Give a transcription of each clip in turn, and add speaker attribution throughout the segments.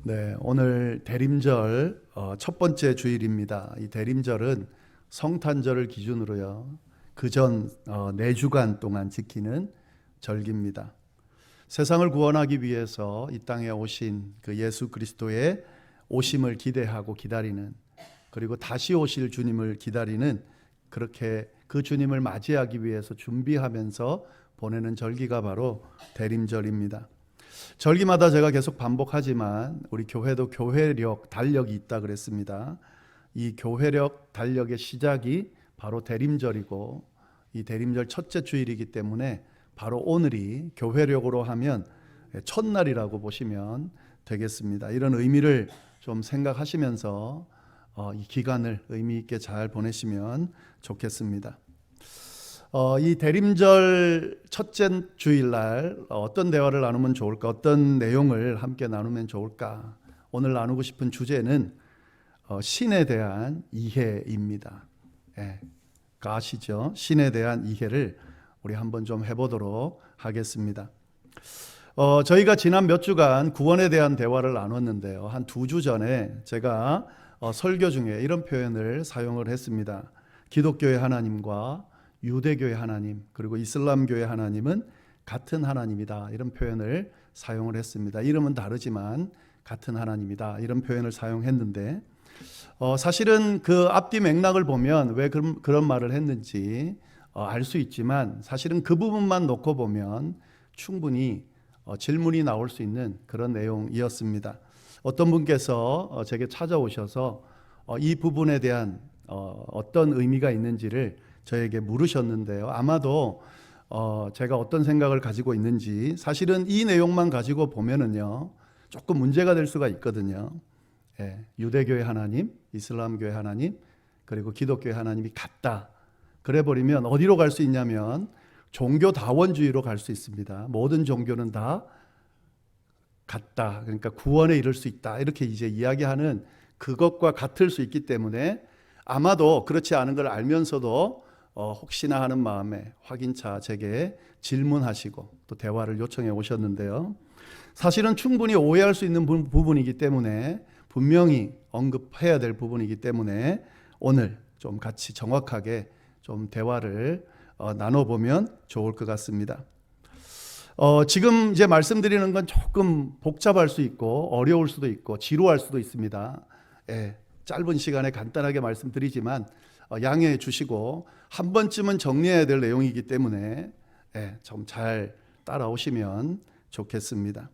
Speaker 1: 네, 오늘 대림절 첫 번째 주일입니다. 이 대림절은 성탄절을 기준으로요. 그전 4주간 동안 지키는 절기입니다. 세상을 구원하기 위해서 이 땅에 오신 그 예수 그리스도의 오심을 기대하고 기다리는, 그리고 다시 오실 주님을 기다리는, 그렇게 그 주님을 맞이하기 위해서 준비하면서 보내는 절기가 바로 대림절입니다. 절기마다 제가 계속 반복하지만 우리 교회도 교회력, 달력이 있다 그랬습니다. 이 교회력, 달력의 시작이 바로 대림절이고, 이 대림절 첫째 주일이기 때문에 바로 오늘이 교회력으로 하면 첫날이라고 보시면 되겠습니다. 이런 의미를 좀 생각하시면서 이 기간을 의미 있게 잘 보내시면 좋겠습니다. 이 대림절 첫째 주일날 어떤 대화를 나누면 좋을까? 어떤 내용을 함께 나누면 좋을까? 오늘 나누고 싶은 주제는 신에 대한 이해입니다. 아시죠? 신에 대한 이해를 우리 한번 좀 해보도록 하겠습니다. 저희가 지난 몇 주간 구원에 대한 대화를 나눴는데요. 한 2주 전에 제가 설교 중에 이런 표현을 사용을 했습니다. 기독교의 하나님과 유대교의 하나님, 그리고 이슬람교의 하나님은 같은 하나님이다, 이런 표현을 사용을 했습니다. 이름은 다르지만 같은 하나님이다, 이런 표현을 사용했는데 사실은 그 앞뒤 맥락을 보면 왜 그런 말을 했는지 알 수 있지만, 사실은 그 부분만 놓고 보면 충분히 질문이 나올 수 있는 그런 내용이었습니다. 어떤 분께서 제게 찾아오셔서 이 부분에 대한 어떤 의미가 있는지를 저에게 물으셨는데요. 아마도 제가 어떤 생각을 가지고 있는지, 사실은 이 내용만 가지고 보면은요 조금 문제가 될 수가 있거든요. 유대교의 하나님, 이슬람교의 하나님, 그리고 기독교의 하나님이 같다, 그래 버리면 어디로 갈 수 있냐면 종교다원주의로 갈 수 있습니다. 모든 종교는 다 같다, 그러니까 구원에 이를 수 있다, 이렇게 이제 이야기하는 그것과 같을 수 있기 때문에 아마도 그렇지 않은 걸 알면서도 혹시나 하는 마음에 확인차 제게 질문하시고 또 대화를 요청해 오셨는데요. 사실은 충분히 오해할 수 있는 부분이기 때문에, 분명히 언급해야 될 부분이기 때문에 오늘 좀 같이 정확하게 좀 대화를 나눠보면 좋을 것 같습니다. 지금 이제 말씀드리는 건 조금 복잡할 수 있고 어려울 수도 있고 지루할 수도 있습니다. 짧은 시간에 간단하게 말씀드리지만 양해해 주시고 한 번쯤은 정리해야 될 내용이기 때문에 좀 잘 따라오시면 좋겠습니다.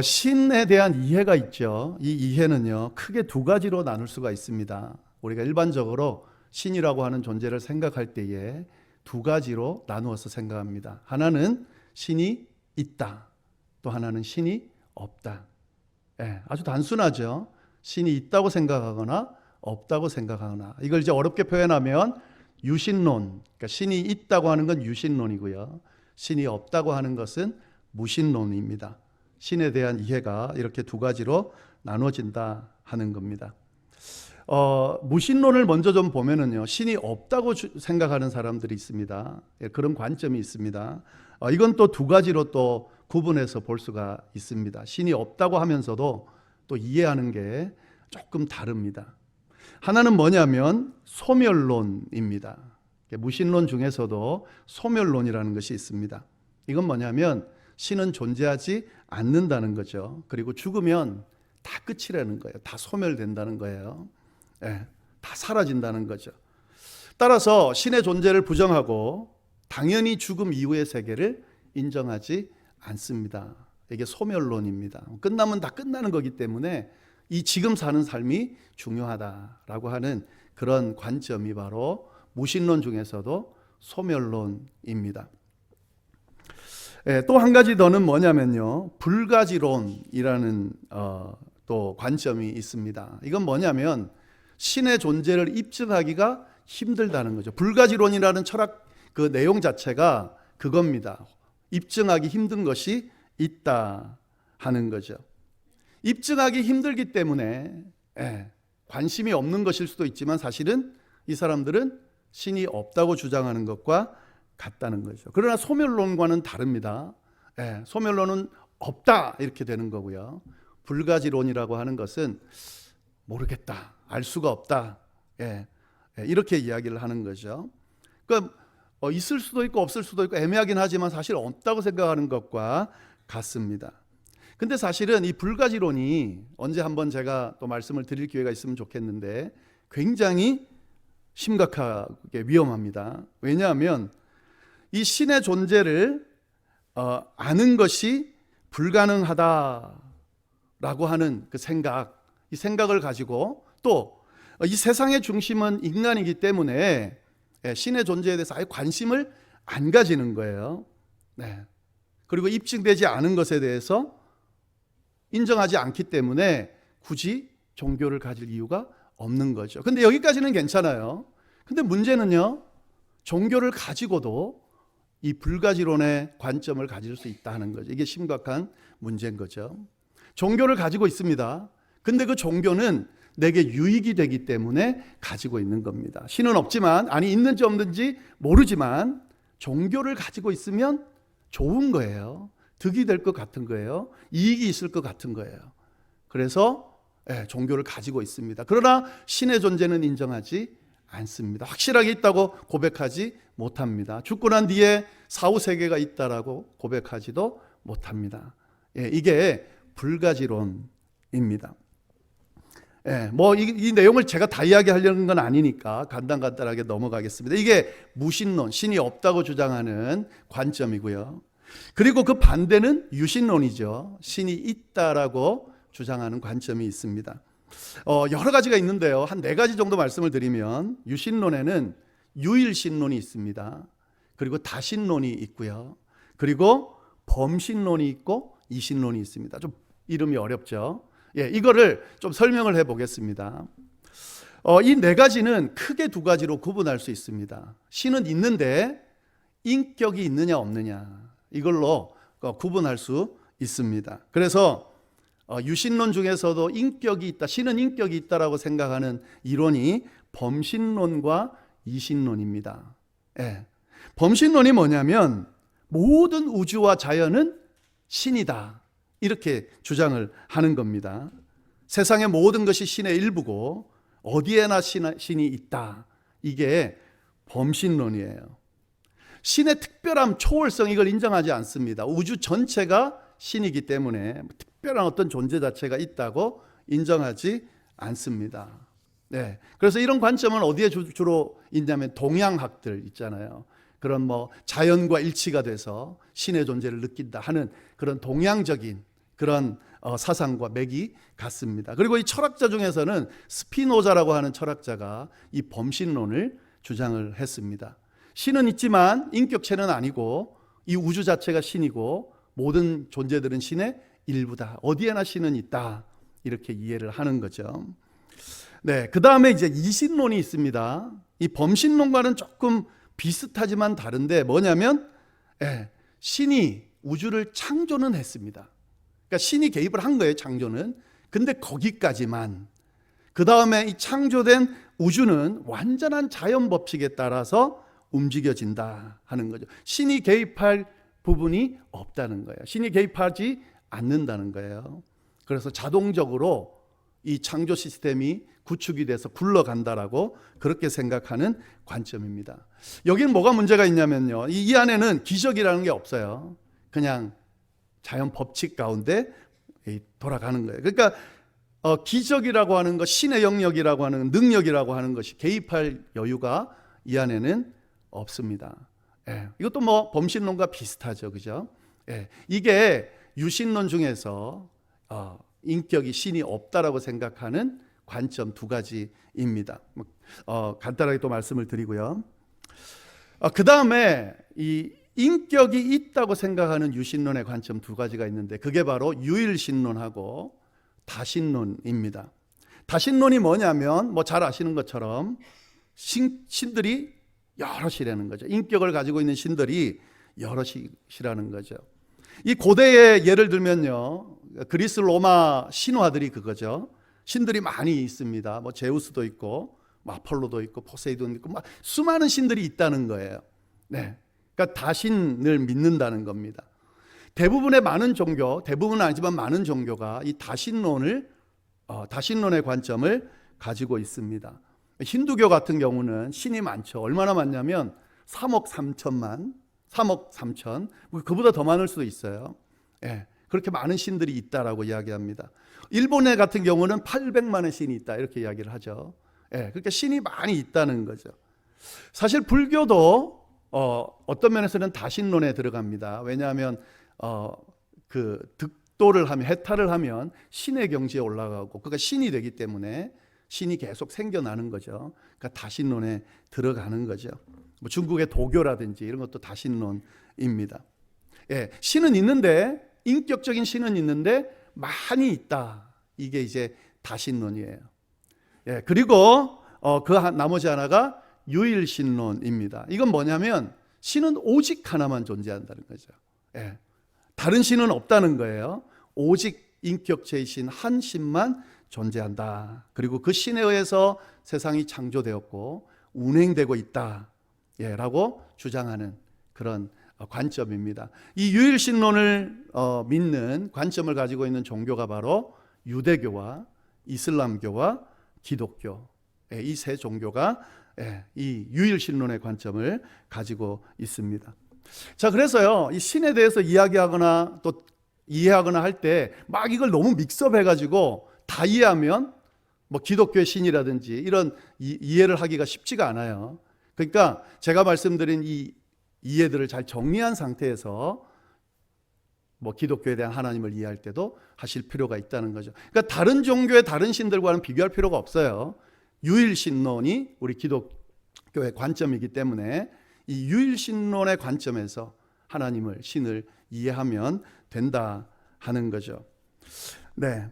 Speaker 1: 신에 대한 이해가 있죠. 이 이해는요 크게 2가지로 나눌 수가 있습니다. 우리가 일반적으로 신이라고 하는 존재를 생각할 때에 2가지로 나누어서 생각합니다. 하나는 신이 있다, 또 하나는 신이 없다. 아주 단순하죠. 신이 있다고 생각하거나 없다고 생각하거나. 이걸 이제 어렵게 표현하면 유신론, 그러니까 신이 있다고 하는 건 유신론이고요, 신이 없다고 하는 것은 무신론입니다. 신에 대한 이해가 이렇게 2가지로 나눠진다 하는 겁니다. 무신론을 먼저 좀 보면은요, 신이 없다고 생각하는 사람들이 있습니다. 그런 관점이 있습니다. 이건 또 2가지로 또 구분해서 볼 수가 있습니다. 신이 없다고 하면서도 또 이해하는 게 조금 다릅니다. 하나는 뭐냐면 소멸론입니다. 무신론 중에서도 소멸론이라는 것이 있습니다. 이건 뭐냐면 신은 존재하지 않는다는 거죠. 그리고 죽으면 다 끝이라는 거예요. 다 소멸된다는 거예요. 다 사라진다는 거죠. 따라서 신의 존재를 부정하고 당연히 죽음 이후의 세계를 인정하지 않습니다. 이게 소멸론입니다. 끝나면 다 끝나는 거기 때문에 이 지금 사는 삶이 중요하다라고 하는 그런 관점이 바로 무신론 중에서도 소멸론입니다. 또 한 가지 더는 뭐냐면요, 불가지론이라는 또 관점이 있습니다. 이건 뭐냐면 신의 존재를 입증하기가 힘들다는 거죠. 불가지론이라는 철학 그 내용 자체가 그겁니다. 입증하기 힘든 것이 있다 하는 거죠. 입증하기 힘들기 때문에 관심이 없는 것일 수도 있지만, 사실은 이 사람들은 신이 없다고 주장하는 것과 같다는 거죠. 그러나 소멸론과는 다릅니다. 소멸론은 없다 이렇게 되는 거고요, 불가지론이라고 하는 것은 모르겠다, 알 수가 없다, 이렇게 이야기를 하는 거죠. 그러니까 있을 수도 있고 없을 수도 있고 애매하긴 하지만 사실 없다고 생각하는 것과 같습니다. 근데 사실은 이 불가지론이 언제 한번 제가 또 말씀을 드릴 기회가 있으면 좋겠는데 굉장히 심각하게 위험합니다. 왜냐하면 이 신의 존재를 아는 것이 불가능하다라고 하는 그 생각, 이 생각을 가지고 또 이 세상의 중심은 인간이기 때문에 신의 존재에 대해서 아예 관심을 안 가지는 거예요. 네. 그리고 입증되지 않은 것에 대해서 인정하지 않기 때문에 굳이 종교를 가질 이유가 없는 거죠. 근데 여기까지는 괜찮아요. 근데 문제는요, 종교를 가지고도 이 불가지론의 관점을 가질 수 있다는 거죠. 이게 심각한 문제인 거죠. 종교를 가지고 있습니다. 근데 그 종교는 내게 유익이 되기 때문에 가지고 있는 겁니다. 신은 없지만, 아니 있는지 없는지 모르지만 종교를 가지고 있으면 좋은 거예요. 득이 될 것 같은 거예요. 이익이 있을 것 같은 거예요. 그래서 종교를 가지고 있습니다. 그러나 신의 존재는 인정하지 않습니다. 확실하게 있다고 고백하지 못합니다. 죽고 난 뒤에 사후 세계가 있다라고 고백하지도 못합니다. 이게 불가지론입니다. 이 내용을 제가 다 이야기하려는 건 아니니까 간단하게 넘어가겠습니다. 이게 무신론, 신이 없다고 주장하는 관점이고요. 그리고 그 반대는 유신론이죠. 신이 있다라고 주장하는 관점이 있습니다. 여러 가지가 있는데요. 한 4가지 정도 말씀을 드리면, 유신론에는 유일신론이 있습니다. 그리고 다신론이 있고요. 그리고 범신론이 있고 이신론이 있습니다. 좀 이름이 어렵죠. 이거를 좀 설명을 해 보겠습니다. 이 4가지는 크게 2가지로 구분할 수 있습니다. 신은 있는데 인격이 있느냐 없느냐, 이걸로 구분할 수 있습니다. 그래서 유신론 중에서도 인격이 있다, 신은 인격이 있다라고 생각하는 이론이 범신론과 이신론입니다. 범신론이 뭐냐면 모든 우주와 자연은 신이다, 이렇게 주장을 하는 겁니다. 세상의 모든 것이 신의 일부고 어디에나 신이 있다, 이게 범신론이에요. 신의 특별함, 초월성, 이걸 인정하지 않습니다. 우주 전체가 신이기 때문에 특별한 어떤 존재 자체가 있다고 인정하지 않습니다. 그래서 이런 관점은 어디에 주로 있냐면 동양학들 있잖아요. 그런 자연과 일치가 돼서 신의 존재를 느낀다 하는 그런 동양적인 그런 사상과 맥이 같습니다. 그리고 이 철학자 중에서는 스피노자라고 하는 철학자가 이 범신론을 주장을 했습니다. 신은 있지만 인격체는 아니고 이 우주 자체가 신이고 모든 존재들은 신의 일부다, 어디에나 신은 있다, 이렇게 이해를 하는 거죠. 그 다음에 이제 이신론이 있습니다. 이 범신론과는 조금 비슷하지만 다른데 뭐냐면 신이 우주를 창조는 했습니다. 그러니까 신이 개입을 한 거예요, 창조는. 근데 거기까지만. 그 다음에 이 창조된 우주는 완전한 자연 법칙에 따라서 움직여진다 하는 거죠. 신이 개입할 부분이 없다는 거예요. 신이 개입하지 않는다는 거예요. 그래서 자동적으로 이 창조 시스템이 구축이 돼서 굴러간다라고 그렇게 생각하는 관점입니다. 여기는 뭐가 문제가 있냐면요, 이 안에는 기적이라는 게 없어요. 그냥 자연 법칙 가운데 돌아가는 거예요. 그러니까 기적이라고 하는 것, 신의 영역이라고 하는 능력이라고 하는 것이 개입할 여유가 이 안에는 없습니다. 이것도 범신론과 비슷하죠, 그죠? 이게 유신론 중에서 인격이 신이 없다라고 생각하는 관점 2가지입니다. 간단하게 또 말씀을 드리고요. 그 다음에 이 인격이 있다고 생각하는 유신론의 관점 2가지가 있는데 그게 바로 유일신론하고 다신론입니다. 다신론이 뭐냐면 잘 아시는 것처럼 신들이 여럿이라는 거죠. 인격을 가지고 있는 신들이 여럿이라는 거죠. 이 고대의 예를 들면요, 그리스 로마 신화들이 그거죠. 신들이 많이 있습니다. 제우스도 있고 아폴로도 있고 포세이돈도 있고 수많은 신들이 있다는 거예요. 그러니까 다신을 믿는다는 겁니다. 대부분의 많은 종교, 대부분은 아니지만 많은 종교가 이 다신론의 관점을 가지고 있습니다. 힌두교 같은 경우는 신이 많죠. 얼마나 많냐면 3억 3천, 그보다 더 많을 수도 있어요. 예, 그렇게 많은 신들이 있다라고 이야기합니다. 일본의 같은 경우는 800만의 신이 있다 이렇게 이야기를 하죠. 예, 그러니까 신이 많이 있다는 거죠. 사실 불교도 어떤 면에서는 다신론에 들어갑니다. 왜냐하면 그 득도를 하면, 해탈을 하면 신의 경지에 올라가고, 그러니까 신이 되기 때문에 신이 계속 생겨나는 거죠. 그러니까 다신론에 들어가는 거죠. 뭐 중국의 도교라든지 이런 것도 다신론입니다. 예, 신은 있는데, 인격적인 신은 있는데 많이 있다. 이게 이제 다신론이에요. 예, 그리고 그 나머지 하나가 유일신론입니다. 이건 뭐냐면 신은 오직 하나만 존재한다는 거죠. 예, 다른 신은 없다는 거예요. 오직 인격체의 신 한 신만 존재한다. 그리고 그 신에 의해서 세상이 창조되었고 운행되고 있다. 예, 라고 주장하는 그런 관점입니다. 이 유일신론을 믿는 관점을 가지고 있는 종교가 바로 유대교와 이슬람교와 기독교, 이 세 종교가 이 유일신론의 관점을 가지고 있습니다. 자, 그래서요, 이 신에 대해서 이야기하거나 또 이해하거나 할 때 막 이걸 너무 믹스업해가지고 다 이해하면 뭐 기독교의 신이라든지 이런 이해를 하기가 쉽지가 않아요. 그러니까 제가 말씀드린 이 이해들을 잘 정리한 상태에서 뭐 기독교에 대한 하나님을 이해할 때도 하실 필요가 있다는 거죠. 그러니까 다른 종교의 다른 신들과는 비교할 필요가 없어요. 유일신론이 우리 기독교의 관점이기 때문에 이 유일신론의 관점에서 하나님을, 신을 이해하면 된다 하는 거죠. 네.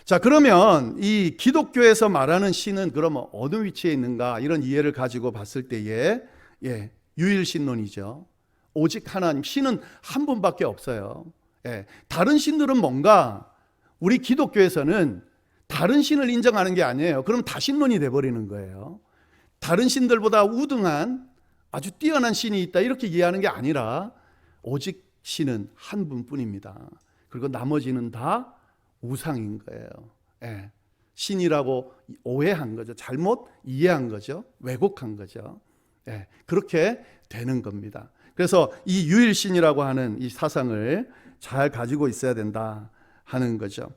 Speaker 1: 자, 그러면 이 기독교에서 말하는 신은 그러면 어느 위치에 있는가, 이런 이해를 가지고 봤을 때에 유일신론이죠. 오직 하나님, 신은 한 분밖에 없어요. 다른 신들은 뭔가 우리 기독교에서는 다른 신을 인정하는 게 아니에요. 그럼 다신론이 돼버리는 거예요. 다른 신들보다 우등한 아주 뛰어난 신이 있다 이렇게 이해하는 게 아니라 오직 신은 한 분뿐입니다. 그리고 나머지는 다 우상인 거예요. 신이라고 오해한 거죠. 잘못 이해한 거죠. 왜곡한 거죠. 그렇게 되는 겁니다. 그래서 이 유일신이라고 하는 이 사상을 잘 가지고 있어야 된다 하는 거죠.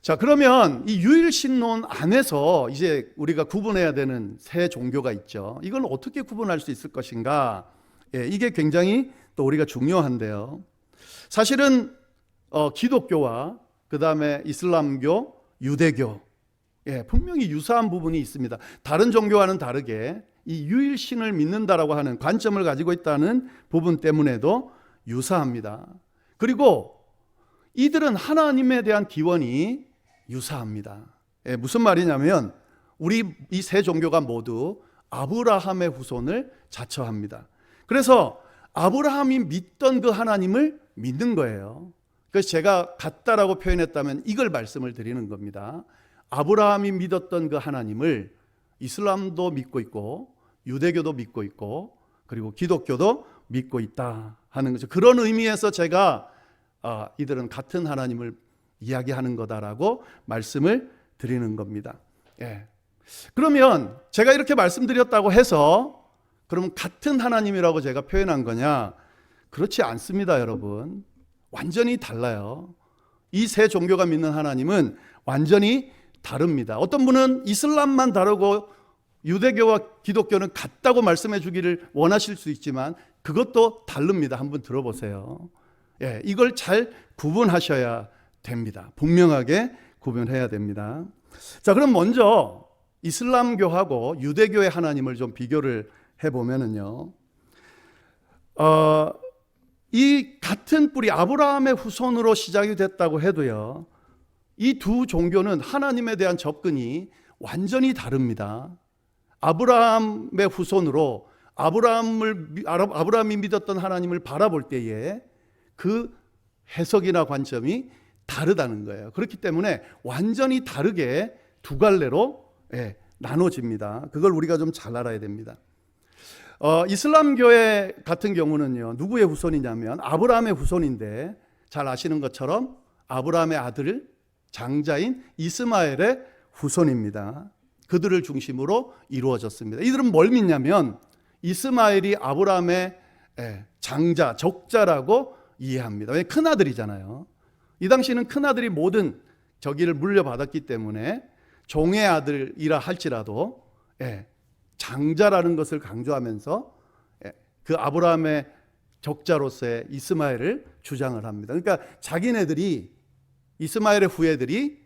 Speaker 1: 자, 그러면 이 유일신론 안에서 이제 우리가 구분해야 되는 세 종교가 있죠. 이걸 어떻게 구분할 수 있을 것인가? 이게 굉장히 또 우리가 중요한데요. 사실은 기독교와 그 다음에 이슬람교, 유대교, 분명히 유사한 부분이 있습니다. 다른 종교와는 다르게 이 유일신을 믿는다라고 하는 관점을 가지고 있다는 부분 때문에도 유사합니다. 그리고 이들은 하나님에 대한 기원이 유사합니다. 무슨 말이냐면 우리 이 세 종교가 모두 아브라함의 후손을 자처합니다. 그래서 아브라함이 믿던 그 하나님을 믿는 거예요. 그래서 제가 같다라고 표현했다면 이걸 말씀을 드리는 겁니다. 아브라함이 믿었던 그 하나님을 이슬람도 믿고 있고 유대교도 믿고 있고 그리고 기독교도 믿고 있다 하는 거죠. 그런 의미에서 제가 이들은 같은 하나님을 이야기하는 거다라고 말씀을 드리는 겁니다. 그러면 제가 이렇게 말씀드렸다고 해서 그럼 같은 하나님이라고 제가 표현한 거냐? 그렇지 않습니다, 여러분. 완전히 달라요. 이 세 종교가 믿는 하나님은 완전히 다릅니다. 어떤 분은 이슬람만 다르고 유대교와 기독교는 같다고 말씀해 주기를 원하실 수 있지만 그것도 다릅니다. 한번 들어보세요. 이걸 잘 구분하셔야 됩니다. 분명하게 구분해야 됩니다. 자, 그럼 먼저 이슬람교하고 유대교의 하나님을 좀 비교를 해보면은요, 이 같은 뿌리 아브라함의 후손으로 시작이 됐다고 해도요, 이 두 종교는 하나님에 대한 접근이 완전히 다릅니다. 아브라함의 후손으로 아브라함이 믿었던 하나님을 바라볼 때에 그 해석이나 관점이 다르다는 거예요. 그렇기 때문에 완전히 다르게 두 갈래로 나눠집니다. 그걸 우리가 좀 잘 알아야 됩니다. 이슬람교회 같은 경우는요, 누구의 후손이냐면 아브라함의 후손인데, 잘 아시는 것처럼 아브라함의 아들 장자인 이스마엘의 후손입니다. 그들을 중심으로 이루어졌습니다. 이들은 뭘 믿냐면 이스마엘이 아브라함의 장자, 적자라고 이해합니다. 왜? 큰아들이잖아요. 이 당시는 큰아들이 모든 저기를 물려받았기 때문에 종의 아들이라 할지라도 장자라는 것을 강조하면서 그 아브라함의 적자로서의 이스마엘을 주장을 합니다. 그러니까 자기네들이, 이스마엘의 후예들이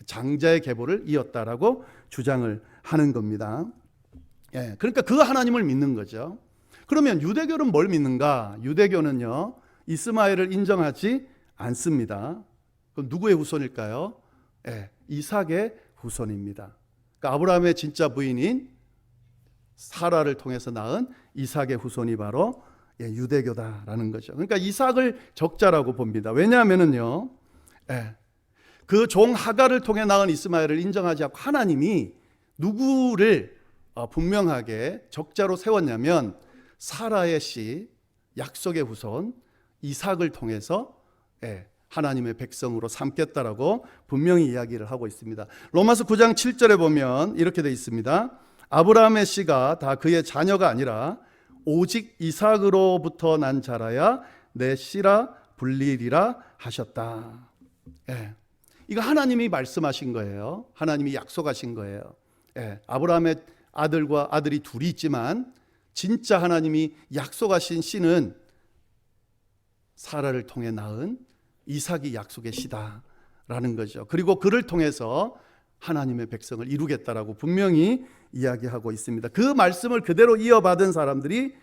Speaker 1: 장자의 계보를 이었다라고 주장을 하는 겁니다. 그러니까 그 하나님을 믿는 거죠. 그러면 유대교는 뭘 믿는가? 유대교는요, 이스마엘을 인정하지 않습니다. 그럼 누구의 후손일까요? 이삭의 후손입니다. 그러니까 아브라함의 진짜 부인인 사라를 통해서 낳은 이삭의 후손이 바로 유대교다라는 거죠. 그러니까 이삭을 적자라고 봅니다. 왜냐하면은요, 그 종 하갈을 통해 낳은 이스마엘을 인정하지 않고 하나님이 누구를 분명하게 적자로 세웠냐면 사라의 씨, 약속의 후손 이삭을 통해서 하나님의 백성으로 삼겠다라고 분명히 이야기를 하고 있습니다. 로마서 9장 7절에 보면 이렇게 되어 있습니다. 아브라함의 씨가 다 그의 자녀가 아니라 오직 이삭으로부터 난 자라야 내 씨라 불리리라 하셨다. 이거 하나님이 말씀하신 거예요. 하나님이 약속하신 거예요. 아브라함의 아들과 아들이 둘이 있지만 진짜 하나님이 약속하신 씨는 사라를 통해 낳은 이삭이 약속의 씨다라는 거죠. 그리고 그를 통해서 하나님의 백성을 이루겠다라고 분명히 이야기하고 있습니다. 그 말씀을 그대로 이어받은 사람들이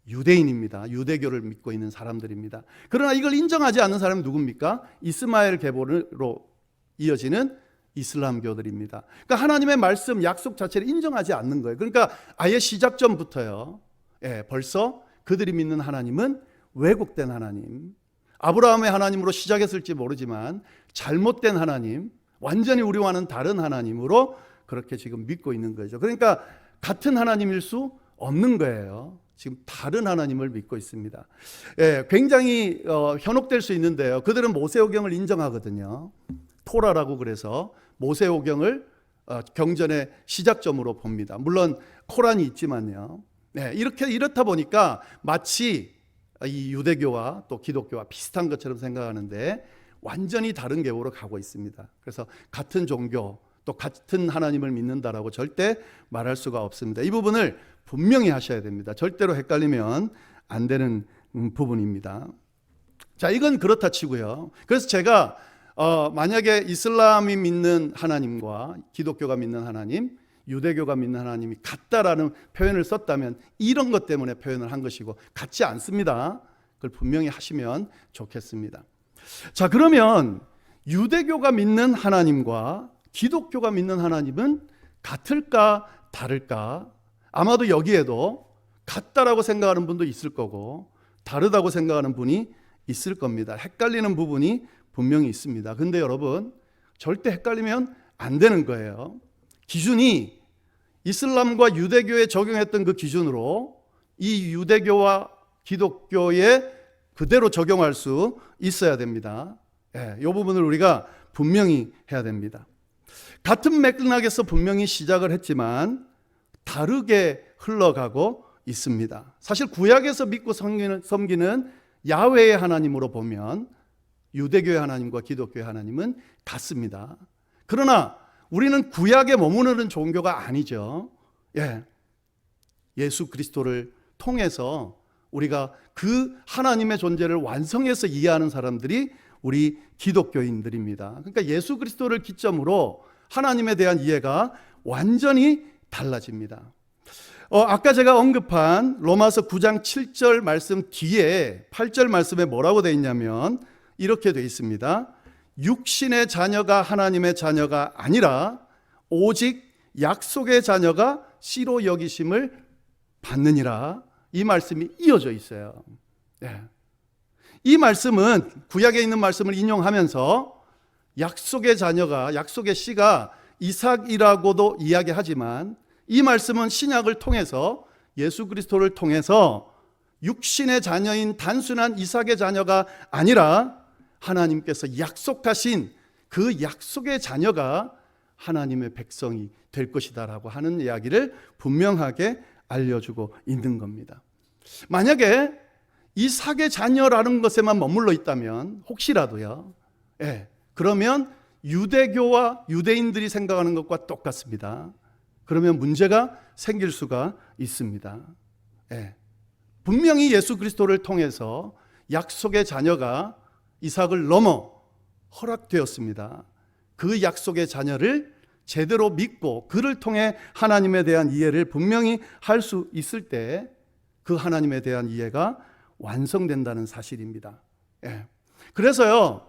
Speaker 1: 유대인입니다. 유대교를 믿고 있는 사람들입니다. 그러나 이걸 인정하지 않는 사람이 누굽니까? 이스마엘 계보로 이어지는 이슬람교들입니다. 그러니까 하나님의 말씀, 약속 자체를 인정하지 않는 거예요. 그러니까 아예 시작점부터요, 벌써 그들이 믿는 하나님은 왜곡된 하나님, 아브라함의 하나님으로 시작했을지 모르지만 잘못된 하나님, 완전히 우리와는 다른 하나님으로 그렇게 지금 믿고 있는 거죠. 그러니까 같은 하나님일 수 없는 거예요. 지금 다른 하나님을 믿고 있습니다. 굉장히 현혹될 수 있는데요, 그들은 모세오경을 인정하거든요. 토라라고 그래서 모세오경을 경전의 시작점으로 봅니다. 물론 코란이 있지만요. 이렇다 보니까 마치 이 유대교와 또 기독교와 비슷한 것처럼 생각하는데 완전히 다른 계보로 가고 있습니다. 그래서 같은 종교 또 같은 하나님을 믿는다라고 절대 말할 수가 없습니다. 이 부분을 분명히 하셔야 됩니다. 절대로 헷갈리면 안 되는 부분입니다. 자, 이건 그렇다 치고요. 그래서 제가 만약에 이슬람이 믿는 하나님과 기독교가 믿는 하나님, 유대교가 믿는 하나님이 같다라는 표현을 썼다면 이런 것 때문에 표현을 한 것이고 같지 않습니다. 그걸 분명히 하시면 좋겠습니다. 자, 그러면 유대교가 믿는 하나님과 기독교가 믿는 하나님은 같을까 다를까? 아마도 여기에도 같다라고 생각하는 분도 있을 거고 다르다고 생각하는 분이 있을 겁니다. 헷갈리는 부분이 분명히 있습니다. 근데 여러분, 절대 헷갈리면 안 되는 거예요. 기준이 이슬람과 유대교에 적용했던 그 기준으로 이 유대교와 기독교에 그대로 적용할 수 있어야 됩니다. 이 부분을 우리가 분명히 해야 됩니다. 같은 맥락에서 분명히 시작을 했지만 다르게 흘러가고 있습니다. 사실 구약에서 믿고 섬기는 야훼의 하나님으로 보면 유대교의 하나님과 기독교의 하나님은 같습니다. 그러나 우리는 구약에 머무르는 종교가 아니죠. 예수 그리스도를 통해서 우리가 그 하나님의 존재를 완성해서 이해하는 사람들이 우리 기독교인들입니다. 그러니까 예수 그리스도를 기점으로 하나님에 대한 이해가 완전히 달라집니다. 아까 제가 언급한 로마서 9장 7절 말씀 뒤에 8절 말씀에 뭐라고 되어 있냐면 이렇게 되어 있습니다. 육신의 자녀가 하나님의 자녀가 아니라 오직 약속의 자녀가 씨로 여기심을 받느니라. 이 말씀이 이어져 있어요. 이 말씀은 구약에 있는 말씀을 인용하면서 약속의 자녀가, 약속의 씨가 이삭이라고도 이야기하지만 이 말씀은 신약을 통해서 예수 그리스도를 통해서 육신의 자녀인 단순한 이삭의 자녀가 아니라 하나님께서 약속하신 그 약속의 자녀가 하나님의 백성이 될 것이다라고 하는 이야기를 분명하게 알려주고 있는 겁니다. 만약에 이삭의 자녀라는 것에만 머물러 있다면 혹시라도요, 그러면 유대교와 유대인들이 생각하는 것과 똑같습니다. 그러면 문제가 생길 수가 있습니다. 분명히 예수 그리스도를 통해서 약속의 자녀가 이삭을 넘어 허락되었습니다. 그 약속의 자녀를 제대로 믿고 그를 통해 하나님에 대한 이해를 분명히 할 수 있을 때 그 하나님에 대한 이해가 완성된다는 사실입니다. 그래서요,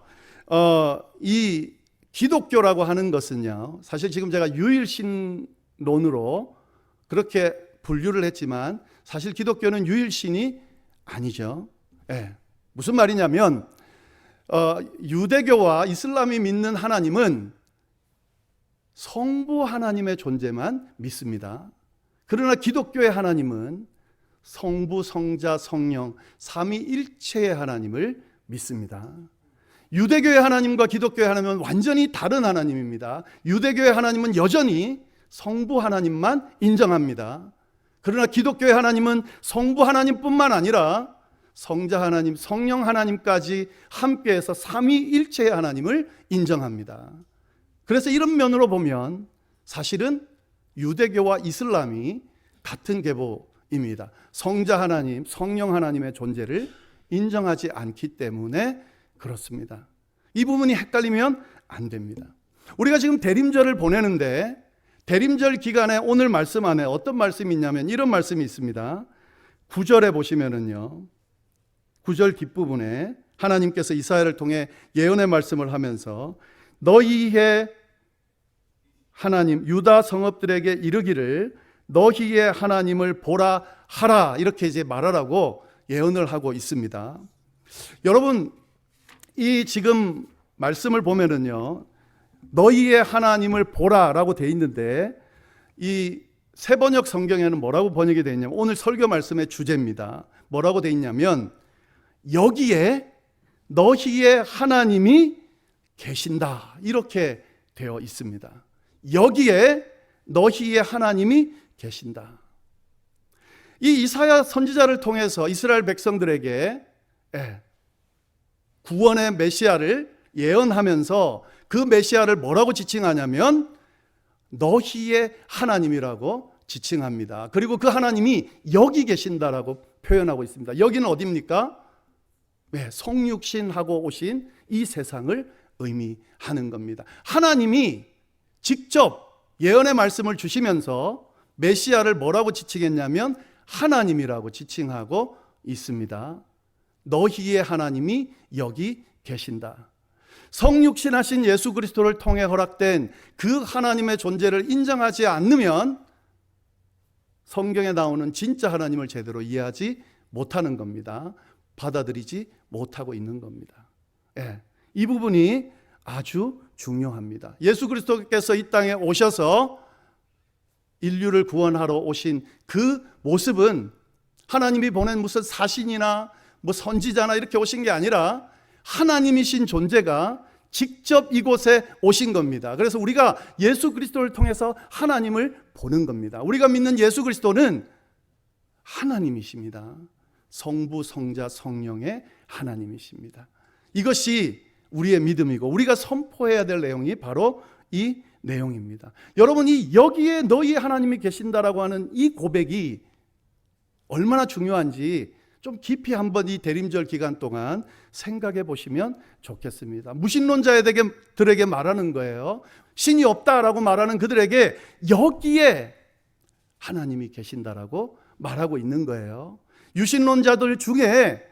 Speaker 1: 이 기독교라고 하는 것은요, 사실 지금 제가 유일신론으로 그렇게 분류를 했지만 사실 기독교는 유일신이 아니죠. 무슨 말이냐면 유대교와 이슬람이 믿는 하나님은 성부 하나님의 존재만 믿습니다. 그러나 기독교의 하나님은 성부, 성자, 성령 삼위일체의 하나님을 믿습니다. 유대교의 하나님과 기독교의 하나님은 완전히 다른 하나님입니다. 유대교의 하나님은 여전히 성부 하나님만 인정합니다. 그러나 기독교의 하나님은 성부 하나님뿐만 아니라 성자 하나님, 성령 하나님까지 함께해서 삼위일체의 하나님을 인정합니다. 그래서 이런 면으로 보면 사실은 유대교와 이슬람이 같은 계보입니다. 성자 하나님, 성령 하나님의 존재를 인정하지 않기 때문에 그렇습니다. 이 부분이 헷갈리면 안 됩니다. 우리가 지금 대림절을 보내는데 대림절 기간에 오늘 말씀 안에 어떤 말씀이 있냐면 이런 말씀이 있습니다. 9절에 보시면은요, 9절 뒷부분에 하나님께서 이사야를 통해 예언의 말씀을 하면서 너희의 하나님 유다 성읍들에게 이르기를 너희의 하나님을 보라 하라, 이렇게 이제 말하라고 예언을 하고 있습니다. 여러분, 이 지금 말씀을 보면은요, 너희의 하나님을 보라라고 돼 있는데 이 새번역 성경에는 뭐라고 번역이 되어 있냐면 오늘 설교 말씀의 주제입니다. 뭐라고 돼 있냐면 여기에 너희의 하나님이 계신다, 이렇게 되어 있습니다. 여기에 너희의 하나님이 계신다. 이 이사야 선지자를 통해서 이스라엘 백성들에게 구원의 메시아를 예언하면서 그 메시아를 뭐라고 지칭하냐면 너희의 하나님이라고 지칭합니다. 그리고 그 하나님이 여기 계신다라고 표현하고 있습니다. 여기는 어디입니까? 성육신하고 오신 이 세상을 의미하는 겁니다. 하나님이 직접 예언의 말씀을 주시면서 메시아를 뭐라고 지칭했냐면 하나님이라고 지칭하고 있습니다. 너희의 하나님이 여기 계신다. 성육신하신 예수 그리스도를 통해 허락된 그 하나님의 존재를 인정하지 않으면 성경에 나오는 진짜 하나님을 제대로 이해하지 못하는 겁니다. 받아들이지 못하고 있는 겁니다. 이 부분이 아주 중요합니다. 예수 그리스도께서 이 땅에 오셔서 인류를 구원하러 오신 그 모습은 하나님이 보낸 무슨 사신이나 뭐 선지자나 이렇게 오신 게 아니라 하나님이신 존재가 직접 이곳에 오신 겁니다. 그래서 우리가 예수 그리스도를 통해서 하나님을 보는 겁니다. 우리가 믿는 예수 그리스도는 하나님이십니다. 성부, 성자, 성령의 하나님이십니다. 이것이 우리의 믿음이고 우리가 선포해야 될 내용이 바로 이 내용입니다. 여러분이 여기에 너희 하나님이 계신다라고 하는 이 고백이 얼마나 중요한지 좀 깊이 한번 이 대림절 기간 동안 생각해 보시면 좋겠습니다. 무신론자들에게 말하는 거예요. 신이 없다라고 말하는 그들에게 여기에 하나님이 계신다라고 말하고 있는 거예요. 유신론자들 중에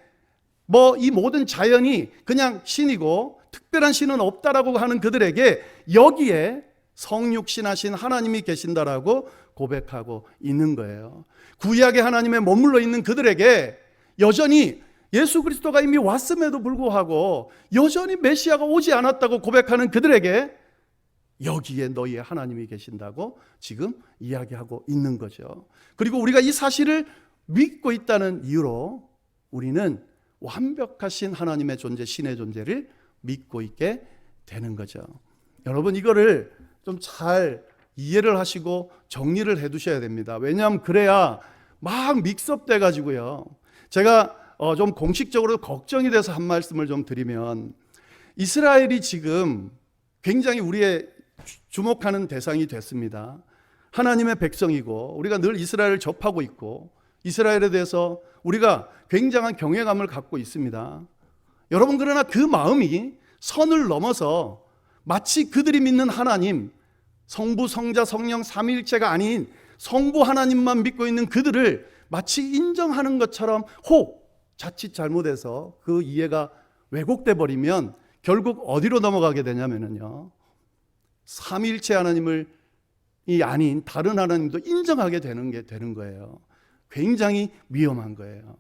Speaker 1: 뭐 이 모든 자연이 그냥 신이고 특별한 신은 없다라고 하는 그들에게 여기에 성육신하신 하나님이 계신다라고 고백하고 있는 거예요. 구약의 하나님에 머물러 있는 그들에게 여전히 예수 그리스도가 이미 왔음에도 불구하고 여전히 메시아가 오지 않았다고 고백하는 그들에게 여기에 너희의 하나님이 계신다고 지금 이야기하고 있는 거죠. 그리고 우리가 이 사실을 믿고 있다는 이유로 우리는 완벽하신 하나님의 존재, 신의 존재를 믿고 있게 되는 거죠. 여러분, 이거를 좀 잘 이해를 하시고 정리를 해 두셔야 됩니다. 왜냐하면 그래야 막 믹스업돼 가지고요. 제가 좀 공식적으로 걱정이 돼서 한 말씀을 좀 드리면, 이스라엘이 지금 굉장히 우리의 주목하는 대상이 됐습니다. 하나님의 백성이고 우리가 늘 이스라엘을 접하고 있고 이스라엘에 대해서 우리가 굉장한 경외감을 갖고 있습니다. 여러분, 그러나 그 마음이 선을 넘어서 마치 그들이 믿는 하나님, 성부, 성자, 성령 삼위일체가 아닌 성부 하나님만 믿고 있는 그들을 마치 인정하는 것처럼 혹 자칫 잘못해서 그 이해가 왜곡돼 버리면 결국 어디로 넘어가게 되냐면요, 삼위일체 하나님을 이 아닌 다른 하나님도 인정하게 되는 게 되는 거예요. 굉장히 위험한 거예요.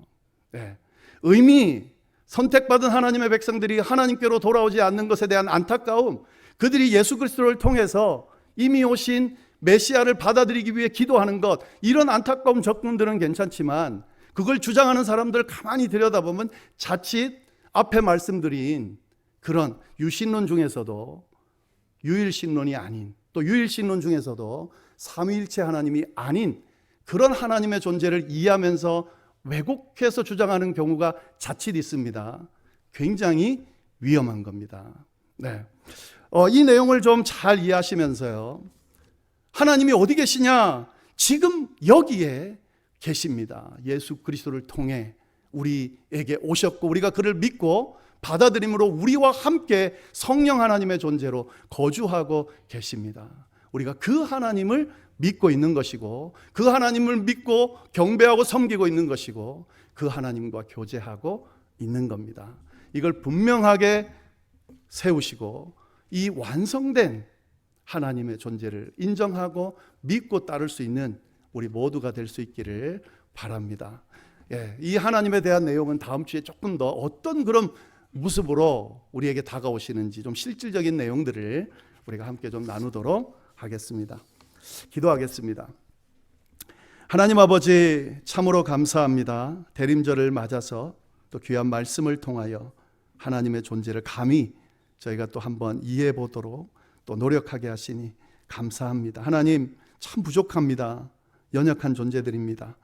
Speaker 1: 네. 의미, 선택받은 하나님의 백성들이 하나님께로 돌아오지 않는 것에 대한 안타까움, 그들이 예수 그리스도를 통해서 이미 오신 메시아를 받아들이기 위해 기도하는 것, 이런 안타까운 접근들은 괜찮지만 그걸 주장하는 사람들 가만히 들여다보면 자칫 앞에 말씀드린 그런 유신론 중에서도 유일신론이 아닌, 또 유일신론 중에서도 삼위일체 하나님이 아닌 그런 하나님의 존재를 이해하면서 왜곡해서 주장하는 경우가 자칫 있습니다. 굉장히 위험한 겁니다. 네. 이 내용을 좀 잘 이해하시면서요, 하나님이 어디 계시냐? 지금 여기에 계십니다. 예수 그리스도를 통해 우리에게 오셨고 우리가 그를 믿고 받아들임으로 우리와 함께 성령 하나님의 존재로 거주하고 계십니다. 우리가 그 하나님을 믿고 있는 것이고 그 하나님을 믿고 경배하고 섬기고 있는 것이고 그 하나님과 교제하고 있는 겁니다. 이걸 분명하게 세우시고 이 완성된 하나님의 존재를 인정하고 믿고 따를 수 있는 우리 모두가 될 수 있기를 바랍니다. 이 하나님에 대한 내용은 다음 주에 조금 더 어떤 그런 모습으로 우리에게 다가오시는지 좀 실질적인 내용들을 우리가 함께 좀 나누도록 하겠습니다. 기도하겠습니다. 하나님 아버지, 참으로 감사합니다. 대림절을 맞아서 또 귀한 말씀을 통하여 하나님의 존재를 감히 저희가 또 한번 이해해 보도록 또 노력하게 하시니 감사합니다. 하나님, 참 부족합니다. 연약한 존재들입니다.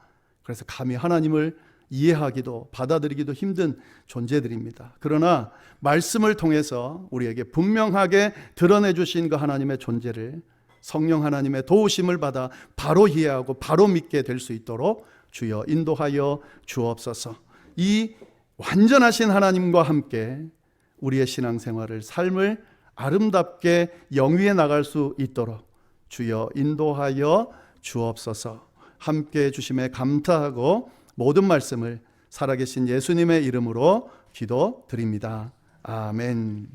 Speaker 1: 그래서 감히 하나님을 이해하기도 받아들이기도 힘든 존재들입니다. 그러나 말씀을 통해서 우리에게 분명하게 드러내 주신 그 하나님의 존재를 성령 하나님의 도우심을 받아 바로 이해하고 바로 믿게 될 수 있도록 주여 인도하여 주옵소서. 이 완전하신 하나님과 함께 우리의 신앙생활을, 삶을 아름답게 영위해 나갈 수 있도록 주여 인도하여 주옵소서. 함께 주심에 감사하고 모든 말씀을 살아계신 예수님의 이름으로 기도드립니다. 아멘.